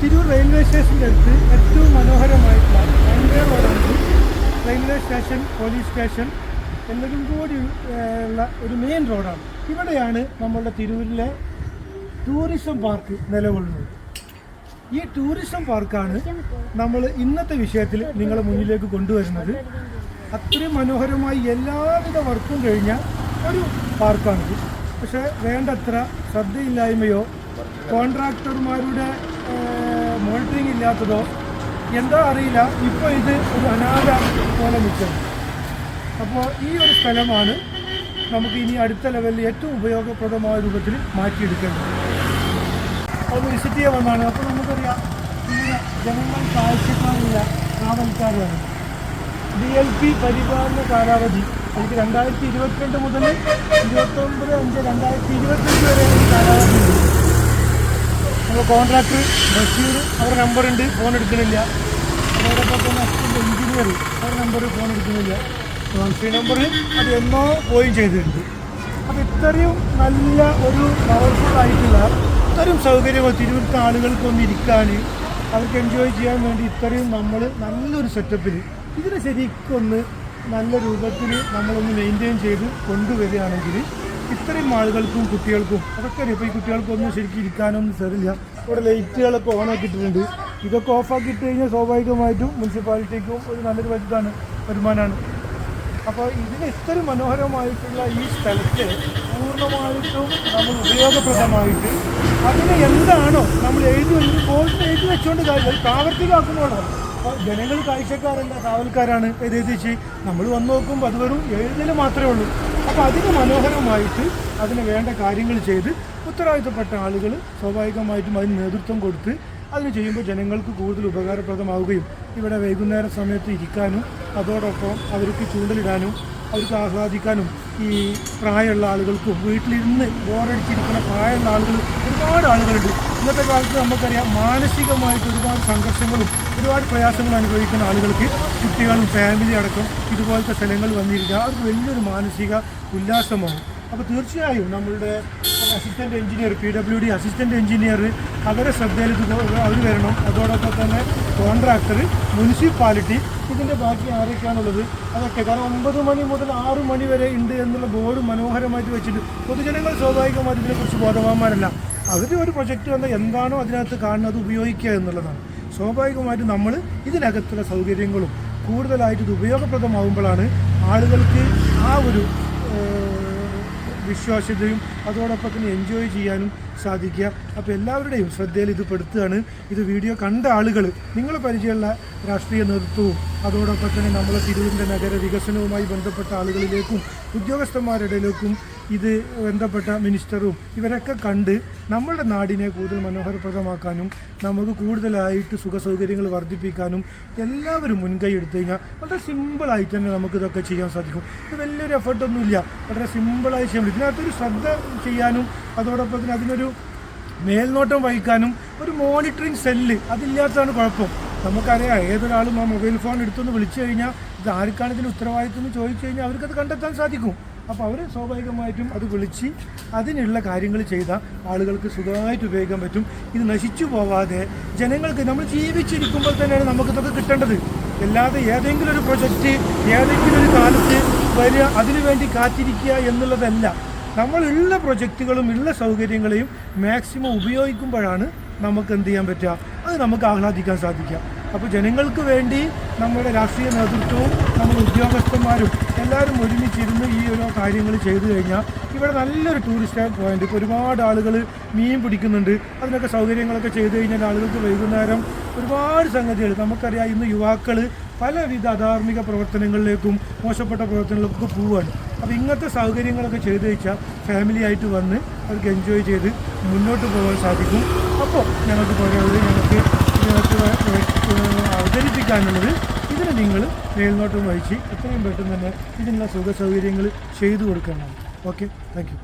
Tirur railway സ്റ്റേഷൻ്റെ അടുത്ത് ഏറ്റവും മനോഹരമായിട്ടുള്ള റെയിൽവേ റോഡാണ്. റെയിൽവേ സ്റ്റേഷൻ, പോലീസ് സ്റ്റേഷൻ എന്നതും കൂടി ഉള്ള ഒരു മെയിൻ റോഡാണ്. ഇവിടെയാണ് നമ്മളുടെ തിരൂരിലെ ടൂറിസം പാർക്ക് നിലകൊള്ളുന്നത്. ഈ ടൂറിസം പാർക്കാണ് നമ്മൾ ഇന്നത്തെ വിഷയത്തിൽ നിങ്ങളെ മുന്നിലേക്ക് കൊണ്ടുവരുന്നത്. അത്രയും മനോഹരമായി എല്ലാവിധ വർക്കും കഴിഞ്ഞ ഒരു പാർക്കാണിത്. പക്ഷേ വേണ്ടത്ര ശ്രദ്ധയില്ലായ്മയോ കോൺട്രാക്ടർമാരുടെ മോണിറ്ററിങ് ഇല്ലാത്തതോ എന്താ അറിയില്ല, ഇപ്പോൾ ഇത് ഒരു അനാഥ പോലെ നിൽക്കുന്നു. അപ്പോൾ ഈ ഒരു സ്ഥലമാണ് നമുക്ക് ഇനി അടുത്ത ലെവലിൽ ഏറ്റവും ഉപയോഗപ്രദമായ രൂപത്തിൽ മാറ്റിയെടുക്കേണ്ടത്. അത് വിസിറ്റ് ചെയ്യാൻ വന്നതാണ്. അപ്പോൾ നമുക്കറിയാം, ഇങ്ങനെ ജനങ്ങൾ കാഴ്ചക്കാരില്ല, കാവൽക്കാരാണ്. DLP പരിപാലന കാലാവധി എനിക്ക് 2022 മുതൽ 29/5/2025 വരെ ഈ കാലാവധി ഉണ്ട്. അപ്പോൾ കോൺട്രാക്ടർ ബഷീർ അവരുടെ നമ്പറുണ്ട്, ഫോൺ എടുക്കണില്ല. അതോടൊപ്പം തന്നെ അസിസ്റ്റൻ്റ് എഞ്ചിനീയർ അവരുടെ നമ്പർ ഫോൺ എടുക്കുന്നില്ല. ഫ്രീ നമ്പർ അത് എന്നോ പോയും ചെയ്തിട്ടുണ്ട്. അപ്പോൾ ഇത്രയും നല്ല ഒരു പവർഫുൾ ആയിട്ടുള്ള ഇത്രയും സൗകര്യങ്ങൾ തിരുവനന്തപുരത്തെ ആളുകൾക്കൊന്ന് ഇരിക്കാൻ, അവർക്ക് എൻജോയ് ചെയ്യാൻ വേണ്ടി ഇത്രയും നമ്മൾ നല്ലൊരു സെറ്റപ്പിൽ ഇതിനെ ശരിക്കൊന്ന് നല്ല രൂപത്തിൽ നമ്മളൊന്ന് മെയിൻറ്റെയിൻ ചെയ്ത് കൊണ്ടുവരികയാണെങ്കിൽ ഇത്രയും ആളുകൾക്കും കുട്ടികൾക്കും അതൊക്കെ അറിയാം. ഇപ്പോൾ ഈ കുട്ടികൾക്കൊന്നും ശരിക്കും ഇരിക്കാനൊന്നും തരില്ല. ഇവിടെ ലൈറ്റുകളൊക്കെ ഓണാക്കിയിട്ടുണ്ട്. ഇതൊക്കെ ഓഫാക്കിയിട്ട് കഴിഞ്ഞാൽ സ്വാഭാവികമായിട്ടും മുനിസിപ്പാലിറ്റിക്കും ഒരു നല്ലൊരു വരുമാനമാണ്. അപ്പോൾ ഇതിന് ഇത്രയും മനോഹരമായിട്ടുള്ള ഈ സ്ഥലത്തെ പൂർണ്ണമായിട്ടും നമ്മൾ ഉപയോഗപ്രദമായിട്ട് അതിന് എന്താണോ നമ്മൾ ബോർഡിൽ എഴുതി വെച്ചുകൊണ്ട് കാര്യം പ്രാവർത്തികമാക്കുമ്പോഴാണ്. അപ്പോൾ ജനങ്ങൾ കാഴ്ചക്കാരല്ല, കാവൽക്കാരാണ്. എഴുതിച്ച് നമ്മൾ വന്ന് നോക്കുമ്പോൾ അത് വെറും എഴുതൽ മാത്രമേ ഉള്ളൂ. അപ്പോൾ അതിന് മനോഹരമായിട്ട് അതിന് വേണ്ട കാര്യങ്ങൾ ചെയ്ത് ഉത്തരവാദിത്തപ്പെട്ട ആളുകൾ സ്വാഭാവികമായിട്ടും അതിന് നേതൃത്വം കൊടുത്ത് അതിന് ചെയ്യുമ്പോൾ ജനങ്ങൾക്ക് കൂടുതൽ ഉപകാരപ്രദമാവുകയും ഇവിടെ വൈകുന്നേര സമയത്ത് ഇരിക്കാനും അതോടൊപ്പം അവർക്ക് ചൂണ്ടലിടാനും അവർക്ക് ആഹ്ലാദിക്കാനും ഈ പ്രായമുള്ള ആളുകൾക്കും വീട്ടിലിരുന്ന് ബോറടിച്ചിരിക്കുന്ന പ്രായമുള്ള ആളുകൾ ഒരുപാട് ആളുകളുണ്ട്. ഇന്നത്തെ കാലത്ത് നമുക്കറിയാം, മാനസികമായിട്ട് ഒരുപാട് സംഘർഷങ്ങളും ഒരുപാട് പ്രയാസങ്ങളും അനുഭവിക്കുന്ന ആളുകൾക്ക് കുട്ടികളും ഫാമിലി അടക്കം ഇതുപോലത്തെ സ്ഥലങ്ങൾ വന്നിരിക്കുക അവർക്ക് വലിയൊരു മാനസിക ഉല്ലാസമാണ്. അപ്പോൾ തീർച്ചയായും നമ്മളുടെ assistant engineer, PWD assistant engineer അവരെ ശ്രദ്ധയിൽ അവർ വരണം. അതോടൊപ്പം തന്നെ കോൺട്രാക്ടർ, മുനിസിപ്പാലിറ്റി, ഇതിൻ്റെ ബാക്കി ആരൊക്കെയാണുള്ളത് അതൊക്കെ. കാരണം 9 മണി മുതൽ 6 മണി വരെ ഉണ്ട് എന്നുള്ള ബോർഡ് മനോഹരമായിട്ട് വെച്ചിട്ട് പൊതുജനങ്ങൾ സ്വാഭാവികമായിട്ട് ഇതിനെക്കുറിച്ച് ബോധവാന്മാരല്ല. അവർ ഒരു പ്രൊജക്റ്റ് വന്നാൽ എന്താണോ അതിനകത്ത് കാണുന്നത് അത് ഉപയോഗിക്കുക എന്നുള്ളതാണ്. സ്വാഭാവികമായിട്ടും നമ്മൾ ഇതിനകത്തുള്ള സൗകര്യങ്ങളും കൂടുതലായിട്ട് ഇത് ഉപയോഗപ്രദമാകുമ്പോഴാണ് ആളുകൾക്ക് ആ ഒരു വിശ്വാസ്യതയും അതോടൊപ്പം തന്നെ എൻജോയ് ചെയ്യാനും സാധിക്കുക. അപ്പോൾ എല്ലാവരുടെയും ശ്രദ്ധയിൽ ഇത് പെടുത്തുകയാണ്. ഇത് വീഡിയോ കണ്ട ആളുകൾ, നിങ്ങൾ പരിചയമുള്ള രാഷ്ട്രീയ നേതൃത്വവും അതോടൊപ്പം തന്നെ നമ്മളെ തിരൂരിൻ്റെ നഗര വികസനവുമായി ബന്ധപ്പെട്ട ആളുകളിലേക്കും ഉദ്യോഗസ്ഥന്മാരുടെയിലേക്കും ഇത് ബന്ധപ്പെട്ട മിനിസ്റ്ററും ഇവരൊക്കെ കണ്ട് നമ്മളുടെ നാടിനെ കൂടുതൽ മനോഹരപ്രദമാക്കാനും നമുക്ക് കൂടുതലായിട്ട് സുഖസൗകര്യങ്ങൾ വർദ്ധിപ്പിക്കാനും എല്ലാവരും മുൻകൈ എടുത്തു കഴിഞ്ഞാൽ വളരെ സിമ്പിളായിട്ട് തന്നെ നമുക്കിതൊക്കെ ചെയ്യാൻ സാധിക്കും. ഇത് വലിയൊരു എഫർട്ടൊന്നുമില്ല, വളരെ സിമ്പിളായി ചെയ്യാൻ പറ്റും. ഇതിനകത്തൊരു ശ്രദ്ധ ചെയ്യാനും അതോടൊപ്പം തന്നെ അതിനൊരു മേൽനോട്ടം വഹിക്കാനും ഒരു മോണിറ്ററിങ് സെല്ല് അതില്ലാത്തതാണ് കുഴപ്പം. നമുക്കറിയാം, ഏതൊരാളും ആ മൊബൈൽ ഫോൺ എടുത്തൊന്ന് വിളിച്ചു കഴിഞ്ഞാൽ ഇത് ആർക്കാണ് ഇതിന് ഉത്തരവാദിത്വം എന്ന് ചോദിച്ചു കഴിഞ്ഞാൽ അവർക്കത് കണ്ടെത്താൻ സാധിക്കും. അപ്പോൾ അവർ സ്വാഭാവികമായിട്ടും അത് വിളിച്ച് അതിനുള്ള കാര്യങ്ങൾ ചെയ്താൽ ആളുകൾക്ക് സുഖമായിട്ട് ഉപയോഗിക്കാൻ പറ്റും. ഇത് നശിച്ചു പോവാതെ ജനങ്ങൾക്ക് നമ്മൾ ജീവിച്ചിരിക്കുമ്പോൾ തന്നെയാണ് നമുക്കിതൊക്കെ കിട്ടേണ്ടത്. അല്ലാതെ ഏതെങ്കിലും ഒരു പ്രൊജക്റ്റ് ഏതെങ്കിലും ഒരു കാലത്ത് വരിക അതിനു വേണ്ടി കാത്തിരിക്കുക എന്നുള്ളതല്ല. നമ്മളുള്ള പ്രൊജക്റ്റുകളും ഉള്ള സൗകര്യങ്ങളെയും മാക്സിമം ഉപയോഗിക്കുമ്പോഴാണ് നമുക്ക് എന്ത് ചെയ്യാൻ പറ്റുക, അത് നമുക്ക് ആഹ്ലാദിക്കാൻ സാധിക്കുക. അപ്പോൾ ജനങ്ങൾക്ക് വേണ്ടി നമ്മുടെ രാഷ്ട്രീയ നേതൃത്വവും നമ്മുടെ ഉദ്യോഗസ്ഥന്മാരും എല്ലാവരും ഒരുമിച്ചിരുന്ന് ഈ ഓരോ കാര്യങ്ങൾ ചെയ്തു കഴിഞ്ഞാൽ ഇവിടെ നല്ലൊരു ടൂറിസ്റ്റ് പോയിന്റ്. ഇപ്പോൾ ഒരുപാട് ആളുകൾ മീൻ പിടിക്കുന്നുണ്ട്. അതിനൊക്കെ സൗകര്യങ്ങളൊക്കെ ചെയ്തു കഴിഞ്ഞാൽ ആളുകൾക്ക് വൈകുന്നേരം ഒരുപാട് സംഗതികൾ നമുക്കറിയാം. ഇന്ന് യുവാക്കൾ പലവിധ അധാർമിക പ്രവർത്തനങ്ങളിലേക്കും മോശപ്പെട്ട പ്രവർത്തനങ്ങളിലേക്കൊക്കെ പോവുകയാണ്. അപ്പോൾ ഇങ്ങനത്തെ സൗകര്യങ്ങളൊക്കെ ചെയ്തു വെച്ചാൽ ഫാമിലി ആയിട്ട് വന്ന് അവർക്ക് എൻജോയ് ചെയ്ത് മുന്നോട്ട് പോകാൻ സാധിക്കും. അപ്പോൾ ഞങ്ങൾക്ക് പറയാനുള്ളത്, ഞങ്ങൾക്ക് അവതരിപ്പിക്കാനുള്ളത്, ഇതിന് നിങ്ങൾ മേൽനോട്ടം വഹിച്ച് എത്രയും പെട്ടെന്ന് തന്നെ ഇതിനുള്ള സുഖ സൗകര്യങ്ങൾ ചെയ്തു കൊടുക്കണം. Okay, thank you.